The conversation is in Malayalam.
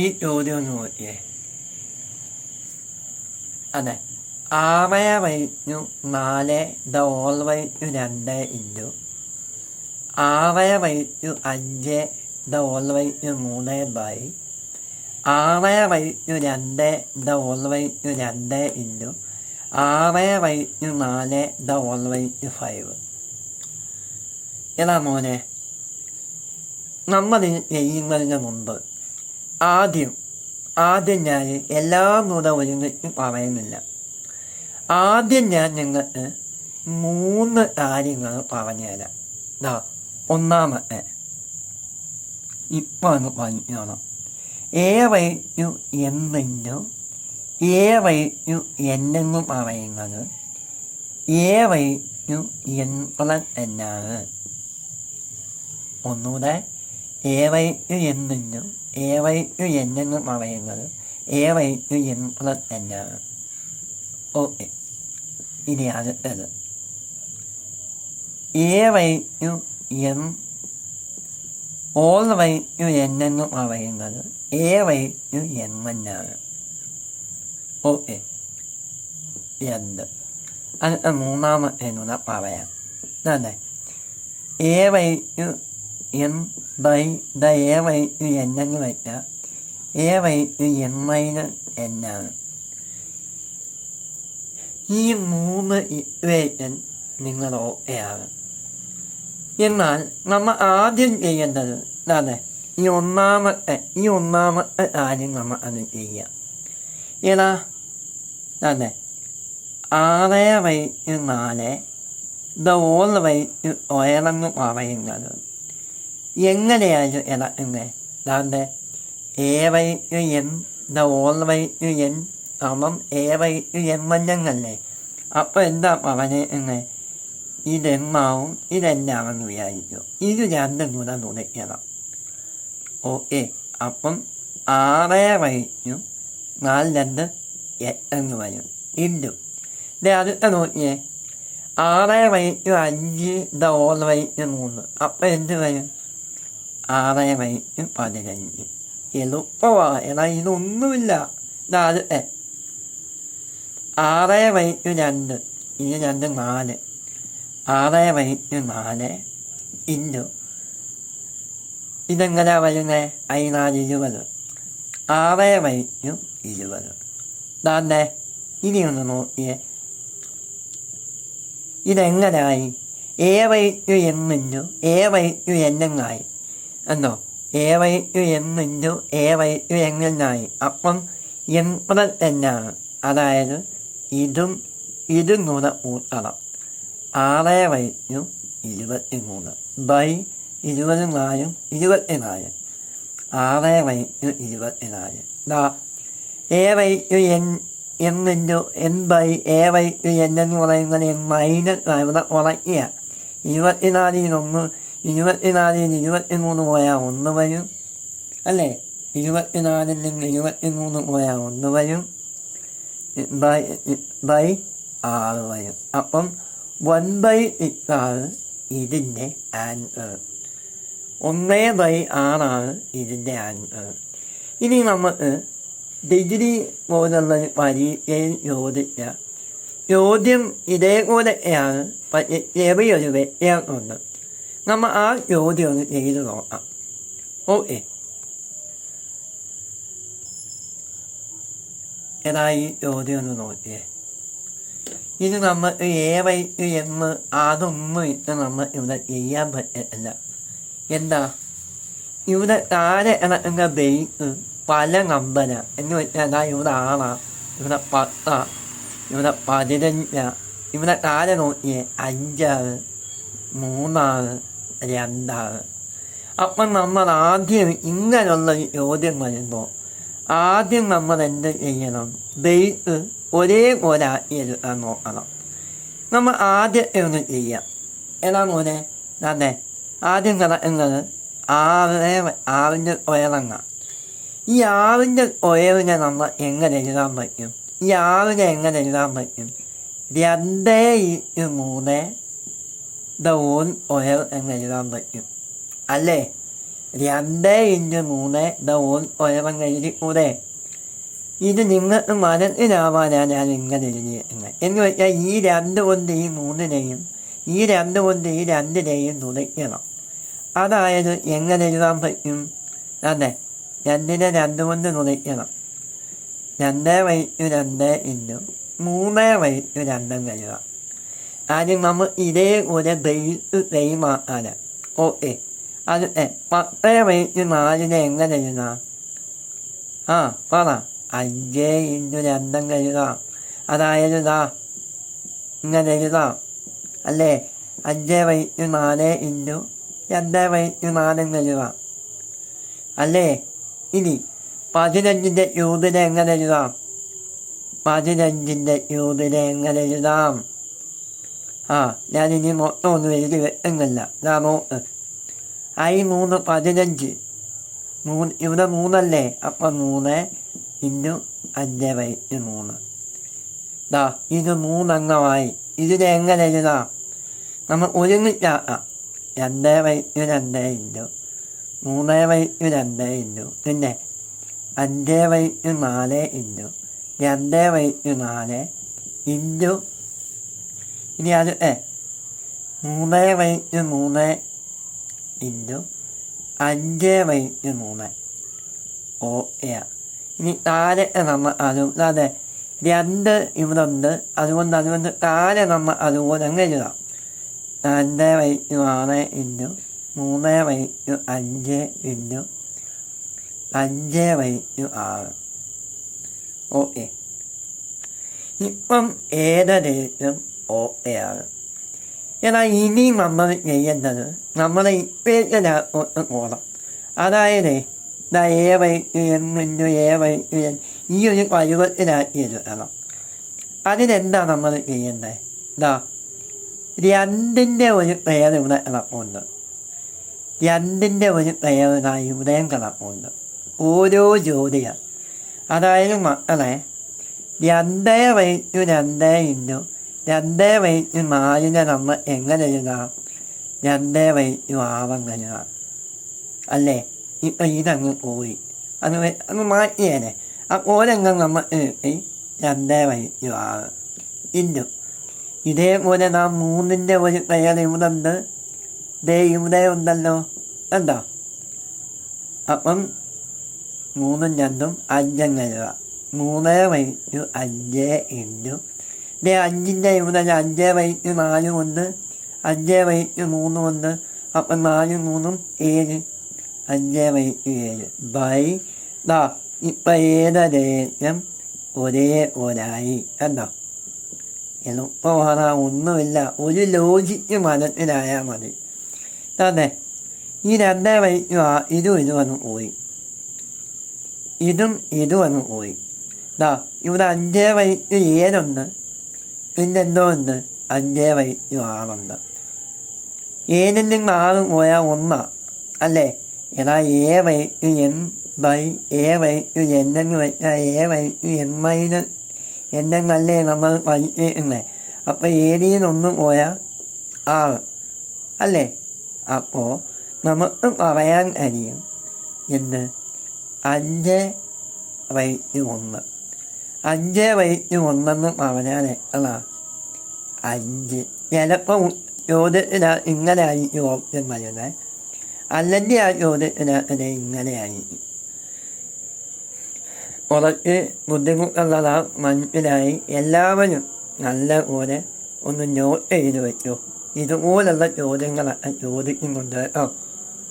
ഈ ചോദ്യം ഒന്ന് നോക്കിയേ. അതെ, 6/4 ഇൻറ്റു 6/5 3 ബൈ 6/2 ഇൻറ്റു 6/4 ഏതാ മോനെ? നമ്മൾ ചെയ്യുന്നതിന് മുമ്പ് ആദ്യം ഞാൻ എല്ലാം കൂടെ ഒരുമിച്ച് പറയുന്നില്ല. ആദ്യം ഞാൻ നിങ്ങൾക്ക് 3 കാര്യങ്ങൾ പറഞ്ഞുതരാം. ഒന്നാമത്തെ ഇപ്പോൾ ഒന്ന് പറഞ്ഞോളാം. എന്തെങ്കിലും എന്നെന്ന് പറയുന്നത് എന്നാണ്. ഒന്നുകൂടെ എന്തെങ്കിലും എന്നെന്ന് പറയുന്നത് എന്നാണ്. ഓക്കെ, ഇനി അടുത്തത് എന്നെന്ന് പറയുന്നത് എന്നാണ്. ഓക്കെ, രണ്ട്. അടുത്ത മൂന്നാമത്തേനൂടെ പറയാം. അതെ, എന്നെന്ന് വെച്ചാൽ എന്നാണ്. ഈ 3 ഇക്വേഷൻ നിങ്ങൾ ഓക്കെയാണ്. എന്നാൽ നമ്മൾ ആദ്യം ചെയ്യേണ്ടത് ഈ ഒന്നാമത്തെ കാര്യം നമ്മൾ അത് ചെയ്യാം. ഏതാ? 6/4 എന്ന് പറയുന്നത് എങ്ങനെയാണ് ഇളക്കുന്നത്? മഞ്ഞങ്ങല്ലേ. അപ്പോൾ എന്താ പറഞ്ഞേ? ഇതെണ്ണാവും ഇതെന്നാണെന്ന് വിചാരിച്ചു. ഇത് രണ്ടും കൂടെ തുണയ്ക്കണം. ഓക്കെ, അപ്പം 6/4 എന്ന് വരും. ഇൻറ്റു അടുത്ത നോക്കിയേ, 6/5 അപ്പം എന്ത് വരും? 6/15. എളുപ്പമാണ്. എന്നാൽ ഇതൊന്നുമില്ല. അടുത്ത 6/2 ഇത് 4. 6/4 ഇൻറ്റു ഇതെങ്ങനെയാണ് വരുന്നത്? 20. 6/20. ഇനി ഒന്ന് നോക്കിയേ, ഇതെങ്ങനെയായി? എന്നെങ്ങായി എന്നോ? എന്നായി. അപ്പം എന്നാണ്. അതായത് ഇതും കൂടെ കൂട്ടണം. 6/23 ബൈ 24 24. 6/24. എന്ന് പറയുന്നത് മൈനസ് ഇവിടെ ഉറക്കുക. 24 23 പോയാൽ 1 വരും അല്ലേ? 24 23 പോയാൽ 1 വരും. ബൈ 6 വരും. അപ്പം 1/6 ഇതിൻ്റെ ആൻസർ. 1/6 ഇതിൻ്റെ ആൻസർ. ഇനി നമുക്ക് ഡിഗ്രി പോലുള്ള പരീക്ഷയിൽ ചോദിച്ച ചോദ്യം ഇതേപോലെയാണ്. പക്ഷേ ചെറിയൊരു വ്യത്യാസമുണ്ട്. നമ്മൾ ആ ചോദ്യം ഒന്ന് ചെയ്ത് നോക്കാം. ഓക്കെ, ഈ ചോദ്യം ഒന്ന് നോക്കിയേ. ഇത് നമ്മൾ അതൊന്നും ഇട്ട് നമ്മൾ ഇവിടെ ചെയ്യാൻ പറ്റില്ല. എന്താ? ഇവിടെ താഴെ ഇറങ്ങുന്ന ബേസ് പല നമ്പരാ. എന്ന് വെച്ചാൽ ഇവിടെ 6, ഇവിടെ 10, ഇവിടെ 15. ഇവിടെ താഴെ നോക്കിയേ 5, 3, 2. അപ്പം നമ്മൾ ആദ്യം ഇങ്ങനെയുള്ള ചോദ്യം വരുമ്പോൾ ആദ്യം നമ്മൾ എന്ത് ചെയ്യണം? ബേസ് ഒരേപോലെ എഴുതാൻ നോക്കണം. നമ്മൾ ആദ്യം ഒന്ന് ചെയ്യാം. ഏതാ മോനെ? ആദ്യം കിടക്കുന്നത് 6ൻ്റെ ഉയരങ്ങ. ഈ 6ൻ്റെ ഉയരവിനെ നമ്മൾ എങ്ങനെ എഴുതാൻ പറ്റും? ഈ 6നെ എങ്ങനെ എഴുതാൻ പറ്റും? 2 3 ഉയർ എന്ന് എഴുതാൻ പറ്റും അല്ലേ? 2x3 ഉയരം എഴുതി കൂടെ. ഇത് നിങ്ങൾക്ക് മനസ്സിലാവാനാണ് ഞാൻ ഇങ്ങനെ എഴുതിയത്. എന്ന് വെച്ചാൽ ഈ 2 കൊണ്ട് ഈ 3നെയും ഈ 2 കൊണ്ട് ഈ 2നെയും തുണയ്ക്കണം. അതായത് എങ്ങനെ എഴുതാൻ പറ്റും? അതെ, 2നെ 2 കൊണ്ട് തുണയ്ക്കണം. 2/2 ഇൻറ്റു 3/2 എഴുതാം. ആദ്യം നമ്മൾ ഇതേപോലെ ബേസ് സെയിമാക്കാണ്. ഓക്കെ, അത് 10/4 എങ്ങനെ എഴുതാം? പറ. 5x2 എഴുതാം. അതായത് ഇങ്ങനെ എഴുതാം അല്ലേ? 5/4 ഇൻറ്റു 2/4 എഴുതാം അല്ലേ? ഇനി 15ൻ്റെ ക്യൂബിനെ എങ്ങനെ എഴുതാം? 15ൻ്റെ ക്യൂബിനെ എങ്ങനെ എഴുതാം? ഞാനിനി മൊത്തം ഒന്നും എഴുതി വെക്കുന്നില്ല. നോക്ക്. 3 15. ഇവിടെ 3 അപ്പം 3 ഇൻറ്റു 5/3. ഇത് 3 അംഗമായി. ഇതിനെ എങ്ങനെ എഴുതാം? നമ്മൾ ഒരുമിച്ചാക്കാം. 2/2 ഇൻറ്റു 3/2 ഇൻറ്റു പിന്നെ 5/4 ഇൻറ്റു 2/4 ഇൻറ്റു ഇനി അത് 3/3 ഇൻറ്റു 5/3. ഇനി താഴെ നമ്മൾ അതെ 2 ഇവിടെ ഉണ്ട്. അതുകൊണ്ട് താഴെ നമ്മൾ അതുപോലെ അങ്ങ് എഴുതാം. 2/4 ഇൻറ്റു 3/5 ഇൻറ്റു 5/6. ഓക്കെ, ഇപ്പം ഏകദേശം ഓക്കെയാണ്. എന്നാൽ ഇനി നമ്മൾ ചെയ്യേണ്ടത് നമ്മളെ ഇക്വേഷനകത്തോട്ട് പോകണം. അതായത് A/n ഇൻറ്റു A/n ഈ ഒരു പരുവത്തിലാക്കി എഴുതണം. അതിനെന്താണ് നമ്മൾ ചെയ്യേണ്ടത്? 2ൻ്റെ ഒരു പെയർ ഇവിടെ കിടപ്പുണ്ട്. 2ൻ്റെ ഒരു പെയർ ഇവിടെയും കിടപ്പുണ്ട്. ഓരോ ജോഡിയാണ്. അതായത് മക്കളെ 2/2 ഇൻറ്റു 2/4 നമ്മൾ എങ്ങനെ എഴുതാം? 2/6 എഴുതാം അല്ലേ? ഇപ്പം ഇതങ്ങ് പോയി. അത് മാറ്റിയേനെ. അപ്പോഴെങ്ങനെ നമ്മൾ 2/6 ഇൻറ്റു ഇതേപോലെ 3ൻ്റെ ഒരു പെയർ ഇവിടെ ഉണ്ട്. ഇവിടെ ഉണ്ടല്ലോ, കണ്ടോ? അപ്പം 3 2 5 എഴുതാം. 3/5 ഇൻറ്റു 5ൻ്റെ ഇവിടെ 5/4 കൊണ്ട് 5/3 കൊണ്ട് അപ്പം 4 3 7 5/7 ബൈ ഇപ്പം ഏകദേശം ഒരേ ഒരായി. കണ്ടോ? എളുപ്പമാണ്, ഒന്നുമില്ല. ഒരു ലോജിക്ക് മനസ്സിലായാൽ മതി. അതെ, ഈ 2/6 ഇതും അങ്ങ് പോയി. ഇതും അങ്ങ് പോയി. ഇവിടെ 5/7 ഉണ്ട്. പിന്നെ എന്തോ ഉണ്ട്? 5/6 ഉണ്ട്. 7ൽ നിന്ന് 6 പോയാൽ 1 അല്ലേ? A/n ബൈ A/n എന്ന് വെച്ചാൽ A/n - എന്നല്ലേ നമ്മൾ പഠിക്കുന്നത്. അപ്പോൾ 7ൽ നിന്ന് 1 പോയാൽ 6 അല്ലേ? അപ്പോൾ നമുക്ക് പറയാൻ കഴിയും എന്ത്? 5/1. 5/1 പറഞ്ഞാൽ 5. ചിലപ്പോൾ ചോദ്യത്തിന് ഇങ്ങനെ ആയിരിക്കും ഓപ്ഷൻ വരുന്നത്, അല്ലെങ്കിൽ ആ ചോദ്യത്തിന് ഇങ്ങനെ ആയിരിക്കും. കുറച്ച് ബുദ്ധിമുട്ടുള്ളതാ, മനസ്സിലായി. എല്ലാവരും നല്ല പോലെ ഒന്ന് നോട്ട് ചെയ്ത് വെച്ചു. ഇതുപോലുള്ള ചോദ്യങ്ങളൊക്കെ ചോദിക്കുന്നുണ്ട് കേട്ടോ.